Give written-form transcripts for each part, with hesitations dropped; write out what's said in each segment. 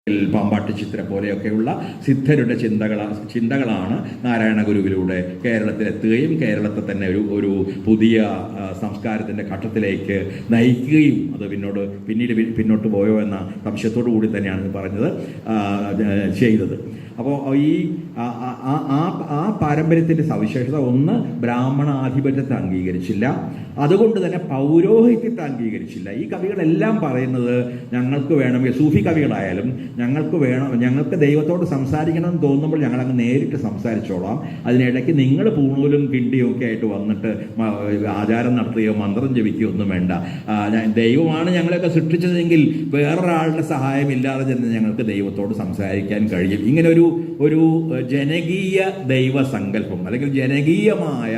പാമ്പാട്ടി ചിത്ര പോലെയൊക്കെയുള്ള സിദ്ധരുടെ ചിന്തകളാണ് നാരായണ ഗുരുവിലൂടെ കേരളത്തിലെത്തുകയും കേരളത്തെ തന്നെ ഒരു പുതിയ സംസ്കാരത്തിൻ്റെ ഘട്ടത്തിലേക്ക് നയിക്കുകയും അത് പിന്നീട് പിന്നോട്ട് പോയോ എന്ന സംശയത്തോടു കൂടി തന്നെയാണ് പറഞ്ഞത് ചെയ്തത്. അപ്പോൾ ഈ ആ പാരമ്പര്യത്തിൻ്റെ സവിശേഷത ഒന്ന്, ബ്രാഹ്മണാധിപത്യത്തെ അംഗീകരിച്ചില്ല, അതുകൊണ്ട് തന്നെ പൗരോഹിത്യത്തെ അംഗീകരിച്ചില്ല. ഈ കവികളെല്ലാം പറയുന്നത് ഞങ്ങൾക്ക് വേണമെങ്കിൽ, സൂഫി കവികളായാലും ഞങ്ങൾക്ക് ദൈവത്തോട് സംസാരിക്കണമെന്ന് തോന്നുമ്പോൾ ഞങ്ങളങ്ങ് നേരിട്ട് സംസാരിച്ചോളാം, അതിനിടയ്ക്ക് നിങ്ങൾ പൂണൂലും കിണ്ടിയും ഒക്കെ ആയിട്ട് വന്നിട്ട് ആചാരം നടത്തുകയോ മന്ത്രം ജപിക്കുകയോ ഒന്നും വേണ്ട. ദൈവമാണ് ഞങ്ങളെയൊക്കെ സൃഷ്ടിച്ചതെങ്കിൽ വേറൊരാളുടെ സഹായമില്ലാതെ തന്നെ ഞങ്ങൾക്ക് ദൈവത്തോട് സംസാരിക്കാൻ കഴിയും. ഇങ്ങനെ ഒരു ജനകീയ ദൈവസങ്കല്പം അല്ലെങ്കിൽ ജനകീയമായ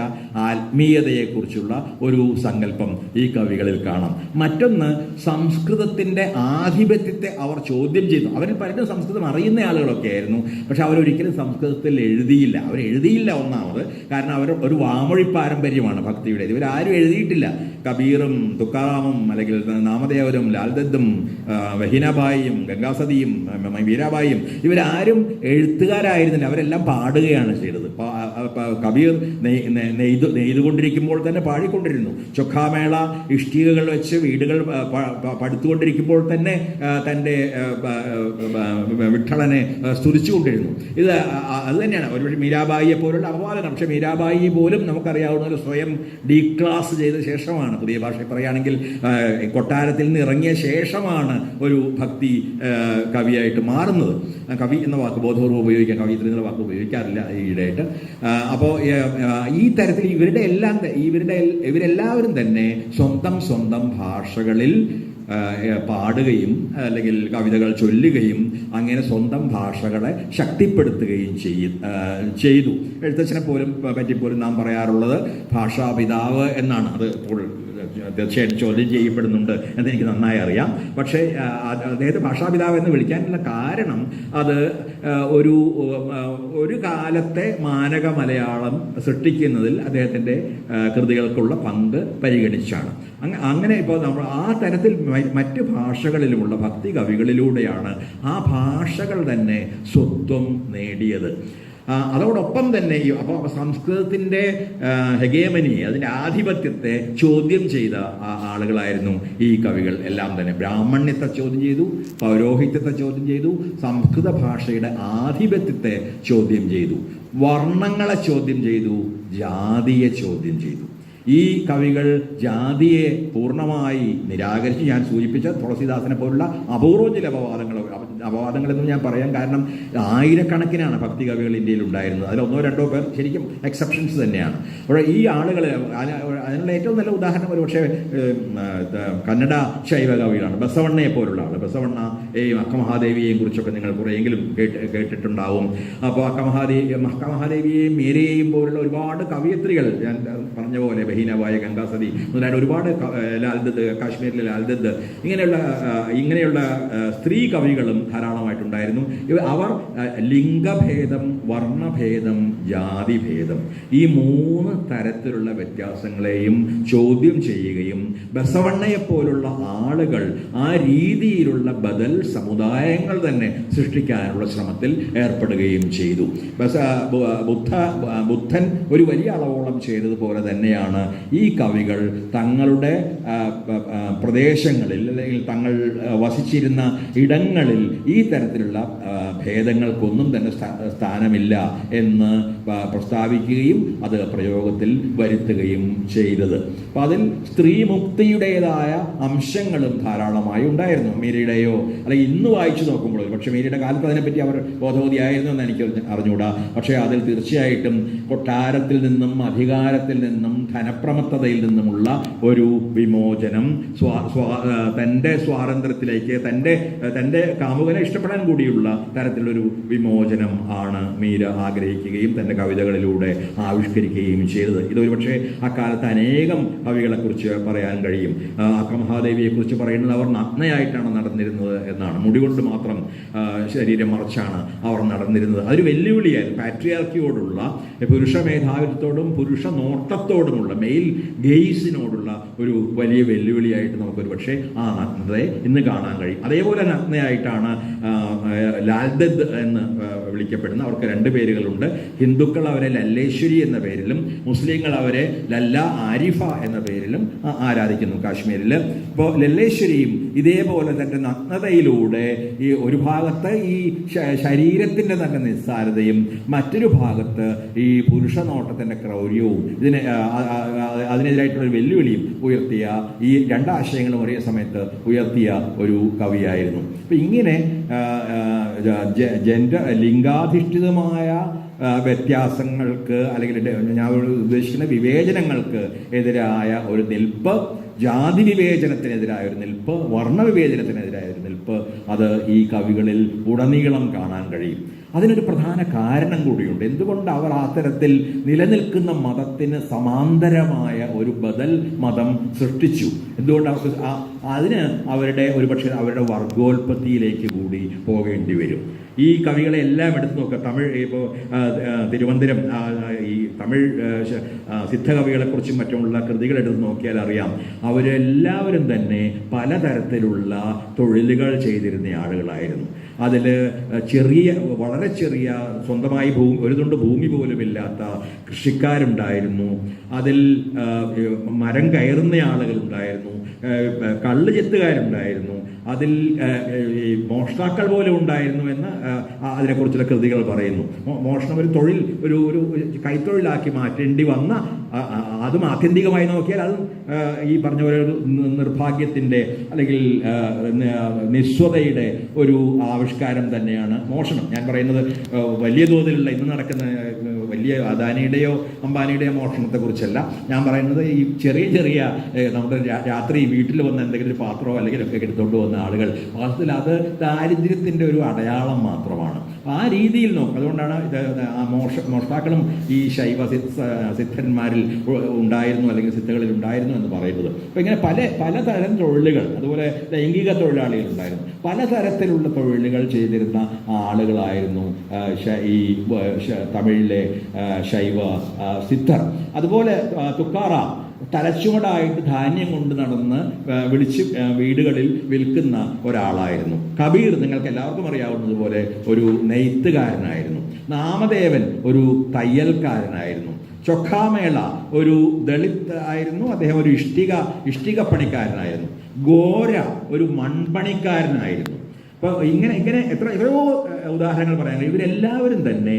ആത്മീയതയെക്കുറിച്ചുള്ള ഒരു സങ്കല്പം ഈ കവികളിൽ കാണാം. മറ്റൊന്ന്, സംസ്കൃതത്തിൻ്റെ ആധിപത്യത്തെ അവർ ചോദ്യം ചെയ്തു. അവരിൽ പലരും സംസ്കൃതം അറിയുന്ന ആളുകളൊക്കെ ആയിരുന്നു, പക്ഷെ അവരൊരിക്കലും സംസ്കൃതത്തിൽ എഴുതിയില്ല. ഒന്നാമത് കാരണം അവർ ഒരു വാമൊഴി പാരമ്പര്യമാണ് ഭക്തിയുടെ. ഇവരാരും എഴുതിയിട്ടില്ല. കബീറും തുക്കാറാമും അല്ലെങ്കിൽ നാമദേവരും ലാൽദത്തും വഹീനാബായിയും ഗംഗാസതിയും മീരാബായിയും ഇവരാരും എഴുത്തുകാരായിരുന്നില്ല. അവരെല്ലാം പാടുകയാണ് ചെയ്തത്. കബീർ നെയ്തുകൊണ്ടിരിക്കുമ്പോൾ തന്നെ പാടിക്കൊണ്ടിരുന്നു. ചൊക്കാമേള ഇഷ്ടികകൾ വെച്ച് വീടുകൾ പടുത്തുകൊണ്ടിരിക്കുമ്പോൾ തന്നെ തൻ്റെ വിഠളനെ സ്തുതിച്ചുകൊണ്ടിരുന്നു. അത് തന്നെയാണ് ഒരുപക്ഷെ മീരാബായിയെ പോലുള്ള അപവാദനം. പക്ഷേ മീരാബായി പോലും നമുക്കറിയാവുന്ന സ്വയം ഡീക്ലാസ് ചെയ്ത ശേഷമാണ്, പുതിയ ഭാഷയിൽ പറയുകയാണെങ്കിൽ കൊട്ടാരത്തിൽ നിന്ന് ഇറങ്ങിയ ശേഷമാണ് ഒരു ഭക്തി കവിയായിട്ട് മാറുന്നത്. കവി എന്ന വാക്ക് ബോധപൂർവ്വം ഉപയോഗിക്കാം, കവിയത്രി എന്നുള്ള വാക്ക് ഉപയോഗിക്കാറില്ല ഈയിടെയായിട്ട്. അപ്പോൾ ഈ തരത്തിൽ ഇവരെല്ലാവരും തന്നെ സ്വന്തം ഭാഷകളിൽ പാടുകയും അല്ലെങ്കിൽ കവിതകൾ ചൊല്ലുകയും അങ്ങനെ സ്വന്തം ഭാഷകളെ ശക്തിപ്പെടുത്തുകയും ചെയ്തു. എഴുത്തച്ഛനെ പറ്റിപ്പോലും നാം പറയാറുള്ളത് ഭാഷാപിതാവ് എന്നാണ്. അത് ഇപ്പോൾ തീർച്ചയായിട്ടും ചോദ്യം ചെയ്യപ്പെടുന്നുണ്ട് എന്നെനിക്ക് നന്നായി അറിയാം. പക്ഷേ അദ്ദേഹത്തെ ഭാഷാപിതാവ് എന്ന് വിളിക്കാനുള്ള കാരണം അത് ഒരു കാലത്തെ മാനക മലയാളം സൃഷ്ടിക്കുന്നതിൽ അദ്ദേഹത്തിൻ്റെ കൃതികൾക്കുള്ള പങ്ക് പരിഗണിച്ചാണ്. അങ്ങനെ ഇപ്പോൾ നമ്മൾ ആ തരത്തിൽ മറ്റ് ഭാഷകളിലുമുള്ള ഭക്തി കവികളിലൂടെയാണ് ആ ഭാഷകൾ തന്നെ സ്വത്വം നേടിയത്. അതോടൊപ്പം തന്നെ അപ്പോൾ സംസ്കൃതത്തിൻ്റെ ഹെഗേമനി, അതിൻ്റെ ആധിപത്യത്തെ ചോദ്യം ചെയ്ത ആളുകളായിരുന്നു ഈ കവികൾ എല്ലാം തന്നെ. ബ്രാഹ്മണ്യത്തെ ചോദ്യം ചെയ്തു, പൗരോഹിത്യത്തെ ചോദ്യം ചെയ്തു, സംസ്കൃത ഭാഷയുടെ ആധിപത്യത്തെ ചോദ്യം ചെയ്തു, വർണ്ണങ്ങളെ ചോദ്യം ചെയ്തു, ജാതിയെ ചോദ്യം ചെയ്തു. ഈ കവികൾ ജാതിയെ പൂർണ്ണമായി നിരാകരിച്ച്, ഞാൻ സൂചിപ്പിച്ച തുളസീദാസനെ പോലുള്ള അപൂർവം ചില അപവാദങ്ങളെന്നും ഞാൻ പറയാൻ കാരണം ആയിരക്കണക്കിനാണ് ഭക്തി കവികൾ ഇന്ത്യയിൽ ഉണ്ടായിരുന്നത്. അതിൽ 1-2 പേർ ശരിക്കും എക്സെപ്ഷൻസ് തന്നെയാണ്. അപ്പോൾ ഈ ആളുകൾ, അതിനുള്ള ഏറ്റവും നല്ല ഉദാഹരണം ഒരുപക്ഷെ കന്നഡ ശൈവ കവികളാണ്. ബസവണ്ണയെ പോലുള്ള ആൾ. ബസവണ്ണയെയും അക്കമഹാദേവിയെയും കുറിച്ചൊക്കെ നിങ്ങൾ കുറേയെങ്കിലും കേട്ടിട്ടുണ്ടാവും. അപ്പോൾ അക്കമഹാദേവിയെയും മീരയെയും പോലുള്ള ഒരുപാട് കവിയത്രികൾ, ഞാൻ പറഞ്ഞ പോലെ ബഹീനാബായി, ഗംഗാസതി മുതലായ ഒരുപാട് ലാൽദത്ത്, കാശ്മീരിലെ ലാൽദത്ത്, ഇങ്ങനെയുള്ള സ്ത്രീ കവികളും ധാരാളമായിട്ടുണ്ടായിരുന്നു. അവർ ലിംഗഭേദം, വർണ്ണഭേദം, ജാതിഭേദം ഈ 3 തരത്തിലുള്ള വ്യത്യാസങ്ങളെയും ചോദ്യം ചെയ്യുകയും ബസവണ്ണയെപ്പോലുള്ള ആളുകൾ ആ രീതിയിലുള്ള ബദൽ സമുദായങ്ങൾ തന്നെ സൃഷ്ടിക്കാനുള്ള ശ്രമത്തിൽ ഏർപ്പെടുകയും ചെയ്തു. ബുദ്ധൻ ഒരു വലിയ അളവോളം ചെയ്തതുപോലെ തന്നെയാണ് ഈ കവികൾ തങ്ങളുടെ പ്രദേശങ്ങളിൽ അല്ലെങ്കിൽ തങ്ങൾ വസിച്ചിരുന്ന ഇടങ്ങളിൽ ഈ തരത്തിലുള്ള ഭേദങ്ങൾക്കൊന്നും തന്നെ സ്ഥാനമില്ല എന്ന് പ്രസ്താവിക്കുകയും അത് പ്രയോഗത്തിൽ വരുത്തുകയും ചെയ്തത്. അപ്പം അതിൽ സ്ത്രീമുക്തിയുടേതായ അംശങ്ങളും ധാരാളമായി ഉണ്ടായിരുന്നു. മീരയുടെയോ അല്ലെങ്കിൽ ഇന്ന് വായിച്ചു നോക്കുമ്പോൾ, പക്ഷേ മീരയുടെ കാലത്ത് അതിനെപ്പറ്റി അവർ ബോധവതിയായിരുന്നു എന്ന് എനിക്ക് അറിഞ്ഞുകൂടാ. പക്ഷേ അതിൽ തീർച്ചയായിട്ടും കൊട്ടാരത്തിൽ നിന്നും അധികാരത്തിൽ നിന്നും ധനപ്രമത്തതയിൽ നിന്നുമുള്ള ഒരു വിമോചനം, തൻ്റെ സ്വാതന്ത്ര്യത്തിലേക്ക്, തൻ്റെ കാമുകനെ ഇഷ്ടപ്പെടാൻ കൂടിയുള്ള തരത്തിലൊരു വിമോചനം ആണ് മീര ആഗ്രഹിക്കുകയും തൻ്റെ കവിതകളിലൂടെ ആവിഷ്കരിക്കുകയും ചെയ്തത്. ഇതൊരു പക്ഷേ അക്കാലത്ത് അനേകം കവികളെക്കുറിച്ച് പറയാൻ കഴിയും. അക്കമഹാദേവിയെക്കുറിച്ച് പറയുന്നത് അവർ നഗ്നയായിട്ടാണ് നടന്നിരുന്നത് എന്നാണ്. മുടികൊണ്ട് മാത്രം ശരീരം മറച്ചാണ് അവർ നടന്നിരുന്നത്. അതൊരു വെല്ലുവിളിയായിരുന്നു. പാട്രിയാർക്കിയോടുള്ള, പുരുഷ മേധാവിത്വത്തോടും പുരുഷ നോട്ടത്തോടുമുള്ള, മെയിൽ ഗെയ്സിനോടുള്ള ഒരു വലിയ വെല്ലുവിളിയായിട്ട് നമുക്കൊരു പക്ഷേ ആ നഗ്നതയെ ഇന്ന് കാണാൻ കഴിയും. അതേപോലെ നഗ്നയായിട്ടാണ് ലാൽദദ് എന്ന് വിളിക്കപ്പെടുന്ന, അവർക്ക് 2 പേരുകളുണ്ട്. ഹിന്ദുക്കൾ അവരെ ലല്ലേശ്വരി എന്ന പേരിലും മുസ്ലിങ്ങൾ അവരെ ലല്ല ആരിഫ എന്ന പേരിലും ആരാധിക്കുന്നു കാശ്മീരിൽ. ഇപ്പോൾ ലല്ലേശ്വരിയും ഇതേപോലെ തന്നെ നഗ്നതയിലൂടെ ഈ ഒരു ഭാഗത്ത് ഈ ശരീരത്തിൻ്റെ തന്നെ നിസ്സാരതയും മറ്റൊരു ഭാഗത്ത് ഈ പുരുഷ നോട്ടത്തിൻ്റെ ക്രൗര്യവും അതിനെതിരായിട്ടുള്ള വെല്ലുവിളിയും ഉയർത്തിയ ഈ 2 ആശയങ്ങളും ഒരേ സമയത്ത് ഉയർത്തിയ ഒരു കവിയായിരുന്നു. അപ്പം ഇങ്ങനെ ലിംഗാധിഷ്ഠിതമായ വ്യത്യാസങ്ങൾക്ക് അല്ലെങ്കിൽ ഞാൻ ഉദ്ദേശിക്കുന്ന വിവേചനങ്ങൾക്ക് എതിരായ ഒരു നിൽപ്പ്, ജാതി വിവേചനത്തിനെതിരായ ഒരു നിൽപ്പ്, വർണ്ണവിവേചനത്തിനെതിരായ ഒരു നിൽപ്പ്, അത് ഈ കവികളിൽ ഉടനീളം കാണാൻ കഴിയും. അതിനൊരു പ്രധാന കാരണം കൂടിയുണ്ട്. എന്തുകൊണ്ട് അവർ ആ തരത്തിൽ നിലനിൽക്കുന്ന മതത്തിന് സമാന്തരമായ ഒരു ബദൽ മതം സൃഷ്ടിച്ചു? എന്തുകൊണ്ട് അവർക്ക് അതിന് ഒരുപക്ഷെ അവരുടെ വർഗോൽപത്തിയിലേക്ക് കൂടി പോകേണ്ടി വരും. ഈ കവികളെ എല്ലാം എടുത്തു നോക്കുക. തമിഴ് ഇപ്പോൾ തിരുവനന്തപുരം ഈ തമിഴ് സിദ്ധകവികളെക്കുറിച്ചും മറ്റുമുള്ള കൃതികൾ എടുത്ത് നോക്കിയാൽ അറിയാം, അവരെല്ലാവരും തന്നെ പലതരത്തിലുള്ള തൊഴിലുകൾ ചെയ്തിരുന്ന ആളുകളായിരുന്നു. അതിൽ വളരെ ചെറിയ സ്വന്തമായി ഒരു തുണ്ട് ഭൂമി പോലും ഇല്ലാത്ത കൃഷിക്കാരുണ്ടായിരുന്നു. അതിൽ മരം കയറുന്ന ആളുകളുണ്ടായിരുന്നു, കള്ള് ചെത്തുകാരുണ്ടായിരുന്നു, അതിൽ മോഷ്ടാക്കൾ പോലും ഉണ്ടായിരുന്നു എന്ന് അതിനെക്കുറിച്ചുള്ള കൃതികൾ പറയുന്നു. മോഷണം ഒരു തൊഴിൽ, ഒരു കൈത്തൊഴിലാക്കി മാറ്റേണ്ടി വന്ന, അതും ആത്യന്തികമായി നോക്കിയാൽ അതും ഈ പറഞ്ഞ പോലെ ഒരു നിർഭാഗ്യത്തിൻ്റെ അല്ലെങ്കിൽ നിസ്വതയുടെ ഒരു ആവിഷ്കാരം തന്നെയാണ് മോഷണം. ഞാൻ പറയുന്നത് വലിയ തോതിലുള്ള ഇന്ന് നടക്കുന്ന വലിയ അദാനിയുടെയോ അംബാനിയുടെയോ മോഷണത്തെക്കുറിച്ചല്ല. ഞാൻ പറയുന്നത് ഈ ചെറിയ നമ്മുടെ രാത്രി വീട്ടിൽ വന്ന് എന്തെങ്കിലും ഒരു പാത്രമോ അല്ലെങ്കിൽ ഒക്കെ എടുത്തുകൊണ്ട് വന്ന ആളുകൾ, വാസ്തവത്തിൽ അത് ദാരിദ്ര്യത്തിൻ്റെ ഒരു അടയാളം മാത്രമാണ്. ആ രീതിയിൽ നോക്കും. അതുകൊണ്ടാണ് മോഷ്ടാക്കളും ഈ ശൈവ സിദ്ധന്മാരിൽ ഉണ്ടായിരുന്നു അല്ലെങ്കിൽ സിദ്ധകളിൽ ഉണ്ടായിരുന്നു എന്ന് പറയുന്നത്. അപ്പോൾ ഇങ്ങനെ പലതരം തൊഴിലുകൾ, അതുപോലെ ലൈംഗിക തൊഴിലാളികൾ ഉണ്ടായിരുന്നു, പലതരത്തിലുള്ള തൊഴിലുകൾ ചെയ്തിരുന്ന ആളുകളായിരുന്നു ഈ തമിഴിലെ ശൈവ സിദ്ധർ. അതുപോലെ തുക്കാറാം തലച്ചുമടായിട്ട് ധാന്യം കൊണ്ട് നടന്ന് വീടുകളിൽ വിൽക്കുന്ന ഒരാളായിരുന്നു. കബീർ നിങ്ങൾക്ക് എല്ലാവർക്കും അറിയാവുന്നതുപോലെ ഒരു നെയ്ത്തുകാരനായിരുന്നു. നാമദേവൻ ഒരു തയ്യൽക്കാരനായിരുന്നു. ചൊഖാമേള ഒരു ദളിത് ആയിരുന്നു, അദ്ദേഹം ഒരു ഇഷ്ടിക പണിക്കാരനായിരുന്നു. ഗോര ഒരു മൺപണിക്കാരനായിരുന്നു. അപ്പോൾ ഇങ്ങനെ എത്രയോ ഉദാഹരണങ്ങൾ പറയാൻ കഴിയും. ഇവരെല്ലാവരും തന്നെ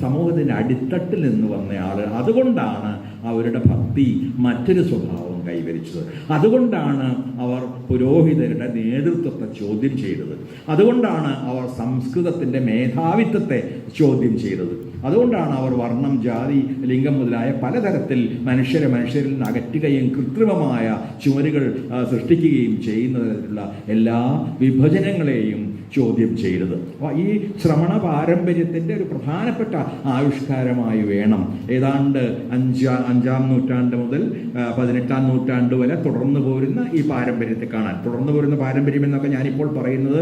സമൂഹത്തിൻ്റെ അടിത്തട്ടിൽ നിന്ന് വന്ന ആളുകൾ. അതുകൊണ്ടാണ് അവരുടെ ഭക്തി മറ്റൊരു സ്വഭാവം കൈവരിച്ചത്. അതുകൊണ്ടാണ് അവർ പുരോഹിതരുടെ നേതൃത്വത്തെ ചോദ്യം ചെയ്തത്. അതുകൊണ്ടാണ് അവർ സംസ്കൃതത്തിൻ്റെ മേധാവിത്വത്തെ ചോദ്യം ചെയ്തത്. അതുകൊണ്ടാണ് അവർ വർണ്ണം, ജാതി, ലിംഗം മുതലായ പലതരത്തിൽ മനുഷ്യരിൽ നിന്ന് അകറ്റുകയും കൃത്രിമമായ ചുമരുകൾ സൃഷ്ടിക്കുകയും ചെയ്യുന്ന തരത്തിലുള്ള എല്ലാ വിഭജനങ്ങളെയും ചോദ്യം ചെയ്തത്. ഈ ശ്രമണ പാരമ്പര്യത്തിൻ്റെ ഒരു പ്രധാനപ്പെട്ട ആവിഷ്കാരമായി വേണം ഏതാണ്ട് 5-ാം നൂറ്റാണ്ട് മുതൽ 18-ാം നൂറ്റാണ്ട് വരെ തുടർന്നു പോരുന്ന ഈ പാരമ്പര്യത്തെ കാണാൻ. തുടർന്നു പോരുന്ന പാരമ്പര്യം എന്നൊക്കെ ഞാനിപ്പോൾ പറയുന്നത്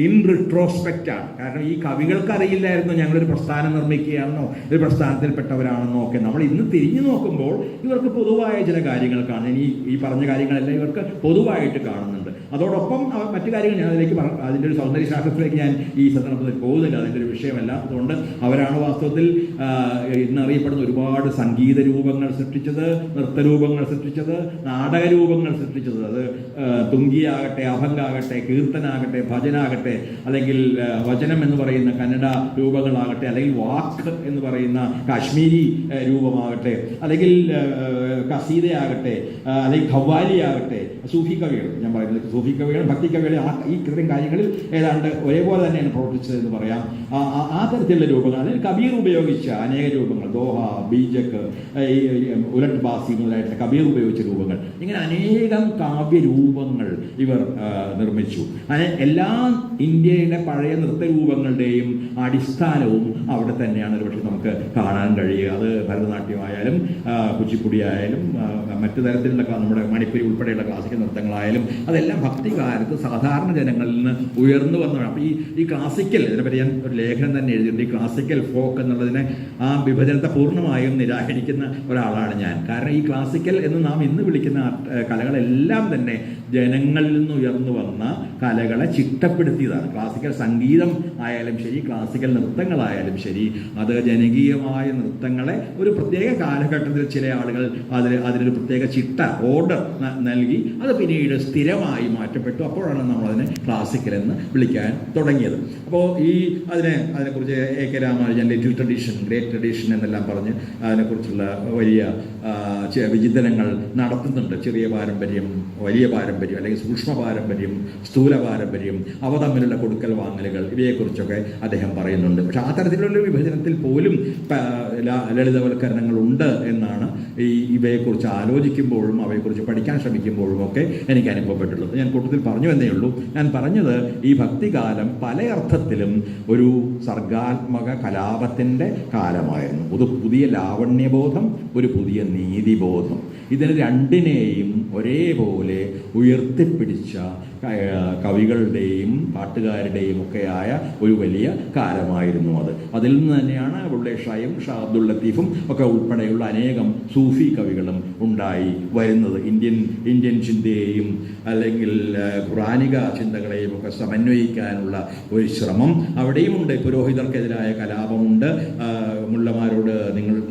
ഇൻ റിട്രോസ്പെക്റ്റാണ്. കാരണം ഈ കവികൾക്ക് അറിയില്ലായിരുന്നു ഞങ്ങളൊരു പ്രസ്ഥാനം നിർമ്മിക്കുകയാണെന്നോ ഒരു പ്രസ്ഥാനത്തിൽപ്പെട്ടവരാണെന്നോ ഒക്കെ. നമ്മൾ ഇന്ന് തിരിഞ്ഞു നോക്കുമ്പോൾ ഇവർക്ക് പൊതുവായ ചില കാര്യങ്ങൾ കാണാൻ, ഈ പറഞ്ഞ കാര്യങ്ങളെല്ലാം ഇവർക്ക് പൊതുവായിട്ട് കാണുന്നുണ്ട്. അതോടൊപ്പം മറ്റു കാര്യങ്ങൾ ഞാൻ അതിൻ്റെ ഒരു സൗന്ദര്യശാസ്ത്രത്തിലേക്ക് ഞാൻ ഈ സന്ദർഭത്തിൽ പോകുന്നില്ല, അതിൻ്റെ ഒരു വിഷയമല്ല. അതുകൊണ്ട് അവരാണ് വാസ്തവത്തിൽ ഇന്നറിയപ്പെടുന്ന ഒരുപാട് സംഗീത രൂപങ്ങൾ സൃഷ്ടിച്ചത്, നൃത്തരൂപങ്ങൾ സൃഷ്ടിച്ചത്, നാടകരൂപങ്ങൾ സൃഷ്ടിച്ചത്. അത് തുങ്കിയാകട്ടെ, അഭംഗാകട്ടെ, കീർത്തനാകട്ടെ, ഭജനാകട്ടെ, അല്ലെങ്കിൽ വചനം എന്ന് പറയുന്ന കന്നഡ രൂപങ്ങളാകട്ടെ, അല്ലെങ്കിൽ വാക്ക് എന്ന് പറയുന്ന കാശ്മീരി രൂപമാകട്ടെ, അല്ലെങ്കിൽ കസീദയാകട്ടെ, അല്ലെങ്കിൽ ഖവ്വാലിയാകട്ടെ, സൂഫി കവികൾ. ഞാൻ പറയുന്നത് സൂഫി കവികൾ, ഭക്തി കവികൾ ഈ ഇത്തരം കാര്യങ്ങളിൽ ഏതാണ്ട് ഒരേപോലെ തന്നെയാണ് പ്രവർത്തിച്ചതെന്ന് പറയാം. ആ തരത്തിലുള്ള രൂപങ്ങൾ, അല്ലെങ്കിൽ കബീർ ഉപയോഗിച്ച അനേക രൂപങ്ങൾ, ദോഹ, ബീജക്ക്, ഉലട്ട് ബാസി മുതലായിട്ട് കബീർ ഉപയോഗിച്ച രൂപങ്ങൾ, ഇങ്ങനെ അനേകം കാവ്യരൂപങ്ങൾ ഇവർ നിർമ്മിച്ചു. എല്ലാ ഇന്ത്യയുടെ പഴയ നൃത്തരൂപങ്ങളുടെയും അടിസ്ഥാനവും അവിടെ തന്നെയാണ് ഒരുപക്ഷെ നമുക്ക് കാണാൻ കഴിയുക. അത് ഭരതനാട്യമായാലും കുച്ചിപ്പുടി ആയാലും മറ്റു തരത്തിലുള്ള നമ്മുടെ മണിപ്പൂരി ഉൾപ്പെടെയുള്ള ക്ലാസിക്കൽ നൃത്തങ്ങളായാലും അതെല്ലാം ഭക്തികാലത്ത് സാധാരണ ജനങ്ങളിൽ നിന്ന് ഉയർന്നു വന്നതാണ്. അപ്പോൾ ഈ ക്ലാസിക്കൽ, ഇതിനെപ്പറ്റി ഞാൻ ഒരു ലേഖനം തന്നെ എഴുതിയിട്ടുണ്ട്. ഈ ക്ലാസിക്കൽ ഫോക്ക് എന്നുള്ളതിനെ, ആ വിഭജനത്തെ പൂർണ്ണമായും നിരാകരിക്കുന്ന ഒരാളാണ് ഞാൻ. കാരണം ഈ ക്ലാസിക്കൽ എന്ന് നാം ഇന്ന് വിളിക്കുന്ന കലകളെല്ലാം തന്നെ ജനങ്ങളിൽ നിന്ന് ഉയർന്നു വന്ന കലകളെ ചിട്ടപ്പെടുത്തിയതാണ്. ക്ലാസിക്കൽ സംഗീതം ആയാലും ശരി, ക്ലാസിക്കൽ നൃത്തങ്ങളായാലും ശരി, അത് ജനകീയമായ നൃത്തങ്ങളെ ഒരു പ്രത്യേക കാലഘട്ടത്തിൽ ചില ആളുകൾ അതിനൊരു പ്രത്യേക ചിട്ട, ഓർഡർ നൽകി അത് പിന്നീട് സ്ഥിരമായി മാറ്റപ്പെട്ടു. അപ്പോഴാണ് നമ്മളതിനെ ക്ലാസിക്കൽ എന്ന് വിളിക്കാൻ തുടങ്ങിയത്. അപ്പോൾ അതിനെക്കുറിച്ച് A K Ramanujan little tradition, great tradition എന്നെല്ലാം പറഞ്ഞ് അതിനെക്കുറിച്ചുള്ള വലിയ വിചിന്തനങ്ങൾ നടത്തുന്നുണ്ട്. ചെറിയ പാരമ്പര്യം, വലിയ പാരമ്പര്യം, അല്ലെങ്കിൽ സൂക്ഷ്മ പാരമ്പര്യം, സ്ഥൂല പാരമ്പര്യം, അവ തമ്മിലുള്ള കൊടുക്കൽ വാങ്ങലുകൾ, ഇവയെക്കുറിച്ചൊക്കെ അദ്ദേഹം പറയുന്നുണ്ട്. പക്ഷെ ആ തരത്തിലുള്ള വിഭജനത്തിൽ പോലും ലളിതവൽക്കരണങ്ങളുണ്ട് എന്നാണ് ഇവയെക്കുറിച്ച് ആലോചിക്കുമ്പോഴും അവയെക്കുറിച്ച് പഠിക്കാൻ ശ്രമിക്കുമ്പോഴും ഒക്കെ എനിക്ക് അനുഭവപ്പെട്ടുള്ളത്. ഞാൻ കൂട്ടത്തിൽ പറഞ്ഞു എന്നേ ഉള്ളൂ. ഞാൻ പറഞ്ഞത് ഈ ഭക്തികാലം പല അർത്ഥത്തിലും ഒരു സർഗാത്മക കലാപത്തിൻ്റെ കാലമായിരുന്നു. ഒരു പുതിയ ലാവണ്യബോധം, ഒരു പുതിയ നീതിബോധം, ഇതിന് രണ്ടിനെയും ഒരേപോലെ ഉയർത്തിപ്പിടിച്ച കവികളുടെയും പാട്ടുകാരുടെയും ഒക്കെയായ ഒരു വലിയ കാലമായിരുന്നു അത്. അതിൽ നിന്ന് തന്നെയാണ് ബുള്ളെ ഷായും ഷാ അബ്ദുൽ ലത്തീഫും ഒക്കെ ഉൾപ്പെടെയുള്ള അനേകം സൂഫി കവികളും ഉണ്ടായി വരുന്നത്. ഇന്ത്യൻ ചിന്തയെയും അല്ലെങ്കിൽ ഖുറാനിക ചിന്തകളെയും ഒക്കെ സമന്വയിക്കാനുള്ള ഒരു ശ്രമം അവിടെയുമുണ്ട്. പുരോഹിതർക്കെതിരായ കലാപമുണ്ട്. മുള്ളമാരോട്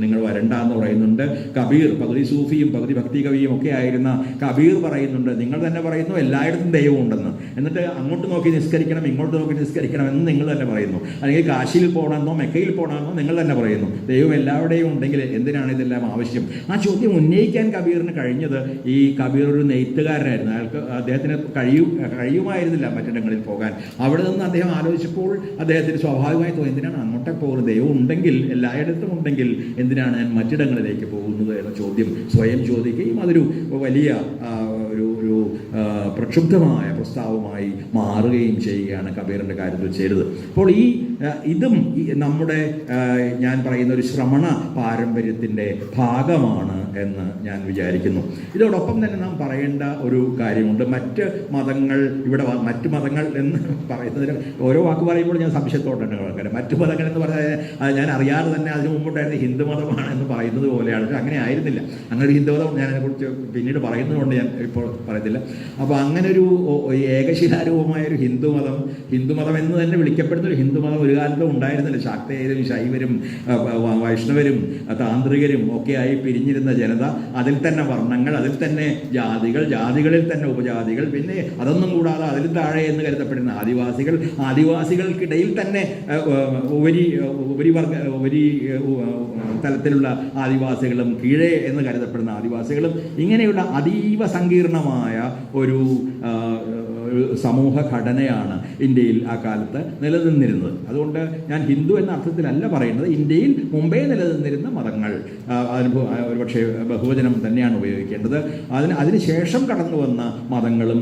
നിങ്ങൾ വരണ്ടെന്ന് പറയുന്നുണ്ട്. കബീർ, പകുതി സൂഫിയും പകുതി ഭക്തി കവിയും ഒക്കെ ആയിരുന്ന കബീർ പറയുന്നുണ്ട്, നിങ്ങൾ തന്നെ പറയുന്നു എല്ലായിടത്തും ദൈവം ഉണ്ടെന്ന്. എന്നിട്ട് അങ്ങോട്ട് നോക്കി നിസ്കരിക്കണം, ഇങ്ങോട്ട് നോക്കി നിസ്കരിക്കണം എന്ന് നിങ്ങൾ തന്നെ പറയുന്നു. അല്ലെങ്കിൽ കാശിയിൽ പോകണമെന്നോ മെക്കയിൽ പോകണമെന്നോ നിങ്ങൾ തന്നെ പറയുന്നു. ദൈവം എല്ലാവരുടെയും ഉണ്ടെങ്കിൽ എന്തിനാണ് ഇതെല്ലാം ആവശ്യം? ആ ചോദ്യം ഉന്നയിക്കാൻ കബീറിന് കഴിഞ്ഞത്, ഈ കബീർ ഒരു നെയ്ത്തുകാരനായിരുന്നു. അദ്ദേഹത്തിന് കഴിയുമായിരുന്നില്ല മറ്റിടങ്ങളിൽ പോകാൻ. അവിടെ നിന്ന് അദ്ദേഹം ആലോചിച്ചപ്പോൾ അദ്ദേഹത്തിന് സ്വാഭാവികമായി തോന്നി, എന്തിനാണ് അങ്ങോട്ടേ പോകുന്നത്? ദൈവം ഉണ്ടെങ്കിൽ, എല്ലായിടത്തും ഉണ്ടെങ്കിൽ എന്തിനാണ് ഞാൻ മറ്റിടങ്ങളിലേക്ക് പോകുന്നത് എന്ന ചോദ്യം സ്വയം ചോദിക്കുകയും അതൊരു വലിയ ഒരു പ്രക്ഷുബ്ധമായ പ്രസ്താവമായി മാറുകയും ചെയ്യുകയാണ് കബീറിൻ്റെ കാര്യത്തിൽ ചെയ്തത്. അപ്പോൾ ഇതും നമ്മുടെ ഞാൻ പറയുന്ന ഒരു ശ്രമണ പാരമ്പര്യത്തിൻ്റെ ഭാഗമാണ് എന്ന് ഞാൻ വിചാരിക്കുന്നു. ഇതോടൊപ്പം തന്നെ നാം പറയേണ്ട ഒരു കാര്യമുണ്ട്. മറ്റ് മതങ്ങൾ എന്ന് പറയുന്നതിന് ഓരോ വാക്ക് പറയുമ്പോൾ ഞാൻ സംശയത്തോട്ടാണ് കേൾക്കുന്നത്. മറ്റു മതങ്ങൾ എന്ന് പറഞ്ഞാൽ ഞാൻ അറിയാതെ തന്നെ അതിന് മുമ്പുണ്ടായിരുന്ന ഹിന്ദുമതമാണ് എന്ന് പറയുന്നത് പോലെയാണ്. പക്ഷെ അങ്ങനെ ആയിരുന്നില്ല. അങ്ങനെ ഒരു ഹിന്ദുമതം ഞാൻ അതിനെക്കുറിച്ച് പിന്നീട് പറയുന്നതുകൊണ്ട് ഞാൻ ഇപ്പോൾ പറയത്തില്ല. അപ്പോൾ അങ്ങനെ ഒരു ഏകശിലാരൂപമായൊരു ഹിന്ദുമതം എന്ന് തന്നെ വിളിക്കപ്പെടുന്ന ഒരു ഹിന്ദുമതം ഒരു കാലത്തും ഉണ്ടായിരുന്നില്ല. ശാക്തേയരും ശൈവരും വൈഷ്ണവരും താന്ത്രികരും ഒക്കെയായി പിരിഞ്ഞിരുന്ന ജനത, അതിൽ തന്നെ വർണ്ണങ്ങൾ, അതിൽ തന്നെ ജാതികളിൽ തന്നെ ഉപജാതികൾ, പിന്നെ അതൊന്നും കൂടാതെ അതിൽ താഴെ എന്ന് കരുതപ്പെടുന്ന ആദിവാസികൾക്കിടയിൽ തന്നെ ഉപരി തലത്തിലുള്ള ആദിവാസികളും കീഴേ എന്ന് കരുതപ്പെടുന്ന ആദിവാസികളും, ഇങ്ങനെയുള്ള അതീവ സങ്കീർണമായ ഒരു സമൂഹ ഘടനയാണ് ഇന്ത്യയിൽ ആ കാലത്ത് നിലനിന്നിരുന്നത്. അതുകൊണ്ട് ഞാൻ ഹിന്ദു എന്ന അർത്ഥത്തിലല്ല പറയുന്നത്. ഇന്ത്യയിൽ മുമ്പേ നിലനിന്നിരുന്ന മതങ്ങൾ, ഒരുപക്ഷെ ബഹുവചനം തന്നെയാണ് ഉപയോഗിക്കേണ്ടത്. അതിനുശേഷം കടന്നു വന്ന മതങ്ങളും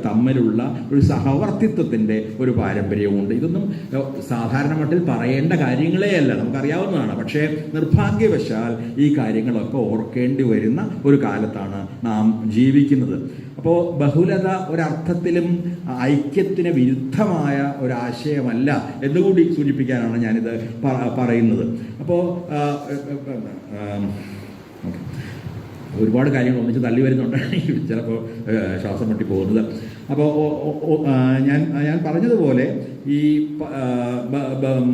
തമ്മിലുള്ള ഒരു സഹവർത്തിത്വത്തിൻ്റെ ഒരു പാരമ്പര്യമുണ്ട്. ഇതൊന്നും സാധാരണ മട്ടിൽ പറയേണ്ട കാര്യങ്ങളേ അല്ല, നമുക്കറിയാവുന്നതാണ്. പക്ഷേ നിർഭാഗ്യവശാൽ ഈ കാര്യങ്ങളൊക്കെ ഓർക്കേണ്ടി വരുന്ന ഒരു കാലത്താണ് നാം ജീവിക്കുന്നത്. അപ്പോൾ ബഹുലത ഒരർത്ഥത്തിലും ഐക്യത്തിന് വിരുദ്ധമായ ഒരാശയമല്ല എന്നുകൂടി സൂചിപ്പിക്കാനാണ് ഞാനിത് പറയുന്നത്. അപ്പോൾ ഒരുപാട് കാര്യങ്ങൾ ഒന്നിച്ച് തള്ളി വരുന്നുണ്ടാണ് ചിലപ്പോൾ ശ്വാസം മുട്ടി പോകുന്നത്. അപ്പോൾ ഞാൻ പറഞ്ഞതുപോലെ ഈ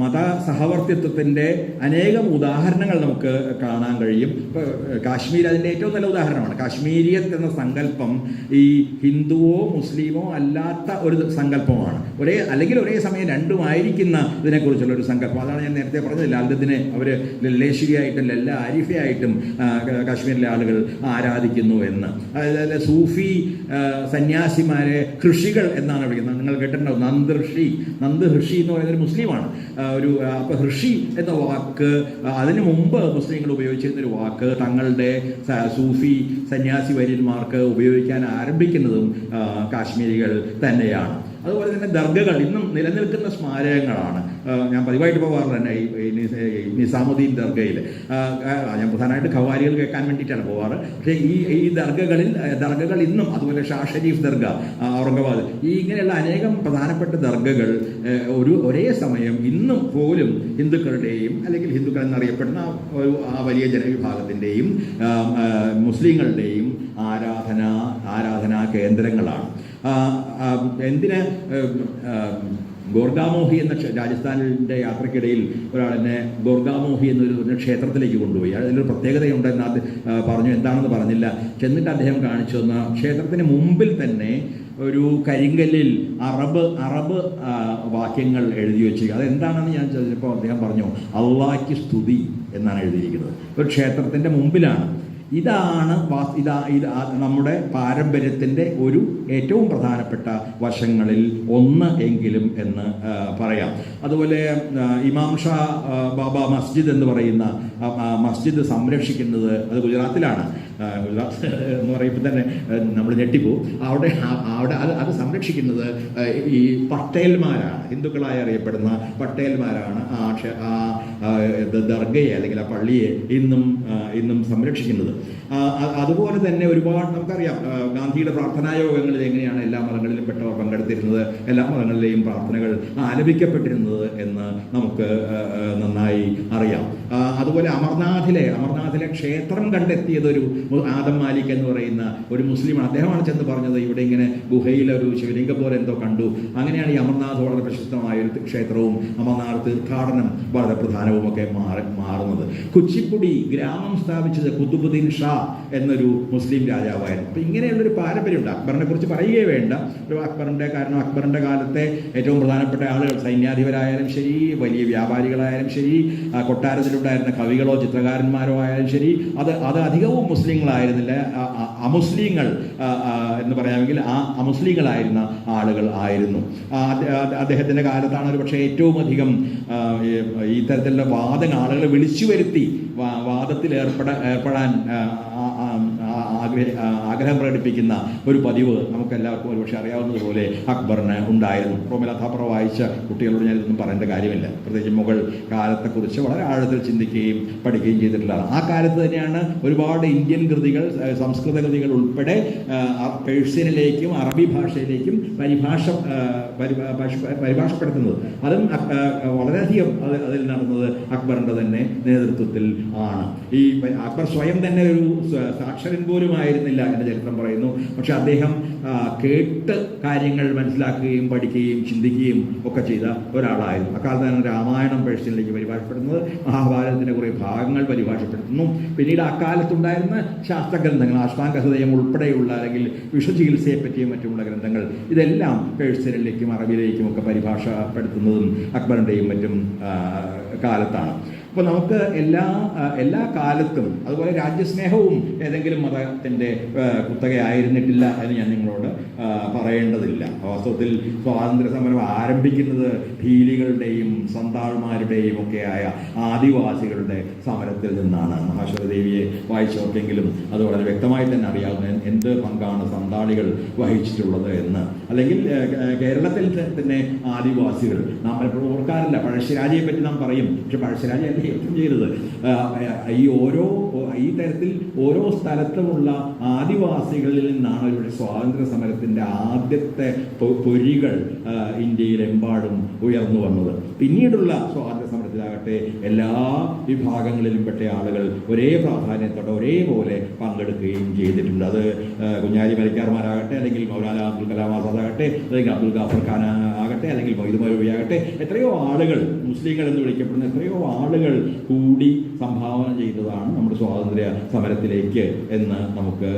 മത സഹവർത്തിത്വത്തിൻ്റെ അനേകം ഉദാഹരണങ്ങൾ നമുക്ക് കാണാൻ കഴിയും. ഇപ്പോൾ കാശ്മീർ അതിൻ്റെ ഏറ്റവും നല്ല ഉദാഹരണമാണ്. കാശ്മീരിയത്ത് എന്ന സങ്കല്പം ഈ ഹിന്ദുവോ മുസ്ലിമോ അല്ലാത്ത ഒരു സങ്കല്പമാണ്. ഒരേ സമയം രണ്ടുമായിരിക്കുന്ന ഇതിനെക്കുറിച്ചുള്ള ഒരു സങ്കല്പം. അതാണ് ഞാൻ നേരത്തെ പറഞ്ഞത്. ലാൽദത്തിനെ അവർ ലല്ലേശ്വരിയായിട്ടും ലല്ല ആരിഫയായിട്ടും കാശ്മീരിലെ ആളുകൾ ആരാധിക്കുന്നു എന്ന്. അതായത് സൂഫി സന്യാസിമാരെ ഋഷികൾ എന്നാണ് വിളിക്കുന്നത്. നിങ്ങൾ കേട്ടിട്ടുണ്ടാവും, നന്ദ് ഋഷി എന്ന് പറയുന്നൊരു മുസ്ലിമാണ്. അപ്പോൾ ഋഷി എന്ന വാക്ക് അതിനു മുമ്പ് മുസ്ലിങ്ങൾ ഉപയോഗിച്ചിരുന്നൊരു വാക്ക് തങ്ങളുടെ സൂഫി സന്യാസി വര്യന്മാർക്ക് ഉപയോഗിക്കാൻ ആരംഭിക്കുന്നതും കാശ്മീരികൾ തന്നെയാണ്. അതുപോലെ തന്നെ ദർഗകൾ ഇന്നും നിലനിൽക്കുന്ന സ്മാരകങ്ങളാണ്. ഞാൻ പതിവായിട്ട് പോകാറുണ്ട് തന്നെ ഈ നിസാമുദ്ദീൻ ദർഗയിൽ. ഞാൻ പ്രധാനമായിട്ട് ഖവാരികൾ കേൾക്കാൻ വേണ്ടിയിട്ടാണ് പോകാറ്. പക്ഷേ ഈ ദർഗകൾ ഇന്നും, അതുപോലെ ഷാ ഷരീഫ് ദർഗ ഔറംഗാബാദ്, ഇങ്ങനെയുള്ള അനേകം പ്രധാനപ്പെട്ട ദർഗകൾ ഒരേ സമയം ഇന്നും പോലും ഹിന്ദുക്കളുടെയും അല്ലെങ്കിൽ ഹിന്ദുക്കൾ എന്നറിയപ്പെടുന്ന ആ വലിയ ജനവിഭാഗത്തിൻ്റെയും മുസ്ലിങ്ങളുടെയും ആരാധനാ കേന്ദ്രങ്ങളാണ്. എന്തിന് ഗോർഗാമോഹി എന്ന രാജസ്ഥാനിൻ്റെ യാത്രക്കിടയിൽ ഒരാളെന്നെ ഗോർഗാമോഹി എന്നൊരു ക്ഷേത്രത്തിലേക്ക് കൊണ്ടുപോയി. അതിലൊരു പ്രത്യേകതയുണ്ടെന്ന് അത് പറഞ്ഞു, എന്താണെന്ന് പറഞ്ഞില്ല. ചെന്നിട്ട് അദ്ദേഹം കാണിച്ചു തന്ന ക്ഷേത്രത്തിന് മുമ്പിൽ തന്നെ ഒരു കരിങ്കല്ലിൽ അറബ് വാക്യങ്ങൾ എഴുതി വെച്ചിരിക്കുക. അതെന്താണെന്ന് ഞാൻ ചോദിച്ചപ്പോൾ അദ്ദേഹം പറഞ്ഞു, അള്ളാഹ്ക്ക് സ്തുതി എന്നാണ് എഴുതിയിരിക്കുന്നത്. ഒരു ക്ഷേത്രത്തിൻ്റെ മുമ്പിലാണ്. ഇതാണ് നമ്മുടെ പാരമ്പര്യത്തിൻ്റെ ഒരു ഏറ്റവും പ്രധാനപ്പെട്ട വശങ്ങളിൽ ഒന്ന് എങ്കിലും എന്ന് പറയാം. അതുപോലെ ഇമാം ഷാ ബാബ മസ്ജിദ് എന്ന് പറയുന്ന മസ്ജിദ് സംരക്ഷിക്കുന്നത് അത് ഗുജറാത്തിലാണ്. ഗുജറാത്ത് എന്ന് പറയുമ്പോൾ തന്നെ നമ്മൾ ഞെട്ടിപ്പോവും. അവിടെ അത് സംരക്ഷിക്കുന്നത് ഈ പട്ടേൽമാരാണ്, ഹിന്ദുക്കളായി അറിയപ്പെടുന്ന പട്ടേൽമാരാണ് ആ ദർഗയെ അല്ലെങ്കിൽ ആ പള്ളിയെ ഇന്നും സംരക്ഷിക്കുന്നത്. അതുപോലെ തന്നെ ഒരുപാട് നമുക്കറിയാം, ഗാന്ധിയുടെ പ്രാർത്ഥനാ യോഗങ്ങളിൽ എങ്ങനെയാണ് എല്ലാ മതങ്ങളിലും പെട്ടവർ പങ്കെടുത്തിരുന്നത്, എല്ലാ മതങ്ങളിലെയും പ്രാർത്ഥനകൾ ആലപിക്കപ്പെട്ടിരുന്നത് എന്ന് നമുക്ക് നന്നായി അറിയാം. അതുപോലെ അമർനാഥിലെ ക്ഷേത്രം കണ്ടെത്തിയതൊരു ആദം മാലിക് എന്ന് പറയുന്ന ഒരു മുസ്ലിമാണ്. അദ്ദേഹമാണ് ചെന്ന് പറഞ്ഞത്, ഇവിടെ ഇങ്ങനെ ഗുഹയിലൊരു ശിവലിംഗം പോലെ എന്തോ കണ്ടു. അങ്ങനെയാണ് ഈ അമർനാഥ് വളരെ പ്രശസ്തമായ ഒരു ക്ഷേത്രവും അമർനാഥ് തീർത്ഥാടനം വളരെ പ്രധാനവും ഒക്കെ മാറുന്നത്. കുച്ചിപ്പുടി ഗ്രാമം സ്ഥാപിച്ചത് കുത്തുബുദ്ദീൻ ഷാ എന്നൊരു മുസ്ലിം രാജാവായിരുന്നു. അപ്പം ഇങ്ങനെയുള്ളൊരു പാരമ്പര്യമുണ്ട്. അക്ബറിനെ കുറിച്ച് പറയുകയേ വേണ്ട. കാരണം അക്ബറിൻ്റെ കാലത്തെ ഏറ്റവും പ്രധാനപ്പെട്ട ആളുകൾ, സൈന്യാധിപരായാലും ശരി, വലിയ വ്യാപാരികളായാലും ശരി, കൊട്ടാരത്തിലുണ്ടായിരുന്ന കവികളോ ചിത്രകാരന്മാരോ ആയാലും ശരി, അത് അധികവും മുസ്ലിങ്ങളായിരുന്നില്ല, അമുസ്ലിങ്ങൾ എന്ന് പറയാമെങ്കിൽ അമുസ്ലിങ്ങളായിരുന്ന ആളുകൾ ആയിരുന്നു. അദ്ദേഹത്തിൻ്റെ കാലത്താണ് ഒരു പക്ഷേ ഏറ്റവും അധികം ഈ തരത്തിലുള്ള ആളുകളെ വിളിച്ചു വരുത്തി വാദത്തിൽ ഏർപ്പെടാൻ ആഗ്രഹം പ്രകടിപ്പിക്കുന്ന ഒരു പതിവ് നമുക്കെല്ലാവർക്കും ഒരുപക്ഷെ അറിയാവുന്നതുപോലെ അക്ബറിന് ഉണ്ടായിരുന്നു. റോമില താപ്പറ വായിച്ച കുട്ടികളോട് ഞാൻ ഇതൊന്നും പറയേണ്ട കാര്യമില്ല. പ്രത്യേകിച്ച് മുഗൾ കാലത്തെക്കുറിച്ച് വളരെ ആഴത്തിൽ ചിന്തിക്കുകയും പഠിക്കുകയും ചെയ്തിട്ടുള്ളതാണ്. ആ കാലത്ത് തന്നെയാണ് ഒരുപാട് ഇന്ത്യൻ കൃതികൾ, സംസ്കൃത കൃതികൾ ഉൾപ്പെടെ പേർഷ്യനിലേക്കും അറബി ഭാഷയിലേക്കും പരിഭാഷപ്പെടുത്തുന്നത്. അതും വളരെയധികം അതിൽ നടന്നത് അക്ബറിൻ്റെ തന്നെ നേതൃത്വത്തിൽ ആണ്. ഈ അക്ബർ സ്വയം തന്നെ ഒരു സാക്ഷരൻ പോലും ആയിരുന്നില്ല എന്ന് ചരിത്രം പറയുന്നു. പക്ഷെ അദ്ദേഹം കേട്ട് കാര്യങ്ങൾ മനസ്സിലാക്കുകയും പഠിക്കുകയും ചിന്തിക്കുകയും ഒക്കെ ചെയ്ത ഒരാളായിരുന്നു. അക്കാലത്ത് തന്നെ രാമായണം പേർഷ്യനിലേക്ക് പരിഭാഷപ്പെടുന്നത്, മഹാഭാരതത്തിൻ്റെ കുറേ ഭാഗങ്ങൾ പരിഭാഷപ്പെടുത്തുന്നു. പിന്നീട് അക്കാലത്തുണ്ടായിരുന്ന ശാസ്ത്രഗ്രന്ഥങ്ങൾ, അഷ്ടാംഗഹൃദയം ഉൾപ്പെടെയുള്ള അല്ലെങ്കിൽ വിഷചികിത്സയെ പറ്റിയും മറ്റുമുള്ള ഗ്രന്ഥങ്ങൾ, ഇതെല്ലാം പേർഷ്യനിലേക്കും അറബിയിലേക്കും ഒക്കെ പരിഭാഷപ്പെടുത്തുന്നതും അക്ബറിൻ്റെയും മറ്റും കാലത്താണ്. അപ്പോൾ നമുക്ക് എല്ലാ കാലത്തും അതുപോലെ രാജ്യസ്നേഹവും ഏതെങ്കിലും മതത്തിൻ്റെ കുത്തകയായിരുന്നിട്ടില്ല എന്ന് ഞാൻ നിങ്ങളോട് പറയേണ്ടതില്ല. വാസ്തവത്തിൽ സ്വാതന്ത്ര്യ സമരം ആരംഭിക്കുന്നത് ഭീലികളുടെയും സന്താൾമാരുടെയും ഒക്കെയായ ആദിവാസികളുടെ സമരത്തിൽ നിന്നാണ്. മഹാശ്വരദേവിയെ വായിച്ചവർക്കെങ്കിലും അത് വളരെ വ്യക്തമായി തന്നെ അറിയാവുന്ന എന്ത് പങ്കാണ് സന്താളികൾ വഹിച്ചിട്ടുള്ളത് എന്ന്. അല്ലെങ്കിൽ കേരളത്തിൽ തന്നെ ആദിവാസികൾ നാം പലപ്പോഴും ഓർക്കാറില്ല. പഴശ്ശിരാജയെ പറ്റി നാം പറയും, പക്ഷെ പഴശ്ശിരാജ ഏറ്റവും ചെയ്തത് ഈ തരത്തിൽ ഓരോ സ്ഥലത്തുമുള്ള ആദിവാസികളിൽ നിന്നാണ് ഇവിടെ സ്വാതന്ത്ര്യ സമരത്തിൻ്റെ ആദ്യത്തെ പൊരികൾ ഇന്ത്യയിലെമ്പാടും ഉയർന്നു വന്നത്. പിന്നീടുള്ള സ്വാതന്ത്ര്യ സമരത്തിലാകട്ടെ എല്ലാ വിഭാഗങ്ങളിലും പെട്ട ആളുകൾ ഒരേ പ്രാധാന്യത്തോടെ ഒരേപോലെ പങ്കെടുക്കുകയും ചെയ്തിട്ടുണ്ട്. അത് കുഞ്ഞാലി മരക്കാർമാരാകട്ടെ, അല്ലെങ്കിൽ മൗലാന അബ്ദുൽ കലാം ആസാദ് ആകട്ടെ, അല്ലെങ്കിൽ അബ്ദുൽ ഗാഫർ ഖാൻ ആകട്ടെ, അല്ലെങ്കിൽ മൊയ്ദ് മൗലവി ആകട്ടെ, എത്രയോ ആളുകൾ, മുസ്ലിങ്ങൾ എന്ന് വിളിക്കപ്പെടുന്ന എത്രയോ ആളുകൾ കൂടി സംഭാവന ചെയ്തതാണ് നമ്മുടെ സ്വാതന്ത്ര്യ സമരത്തിലേക്ക് എന്ന് നമുക്ക്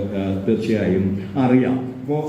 തീർച്ചയായും അറിയാം. അപ്പോൾ